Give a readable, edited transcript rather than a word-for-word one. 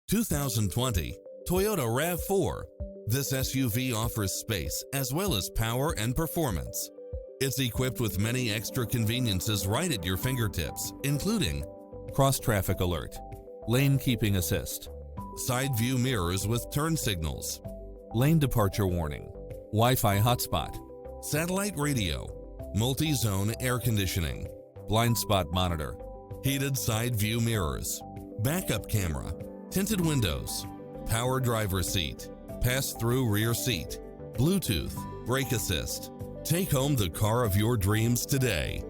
2020 Toyota RAV4. This SUV offers space as well as power and performance. It's equipped with many extra conveniences right at your fingertips, including cross-traffic alert, lane keeping assist, side view mirrors with turn signals, lane departure warning, Wi-Fi hotspot, satellite radio, multi-zone air conditioning, blind spot monitor, heated side view mirrors, backup camera, tinted windows, power driver seat, pass-through rear seat, Bluetooth, brake assist. Take home the car of your dreams today.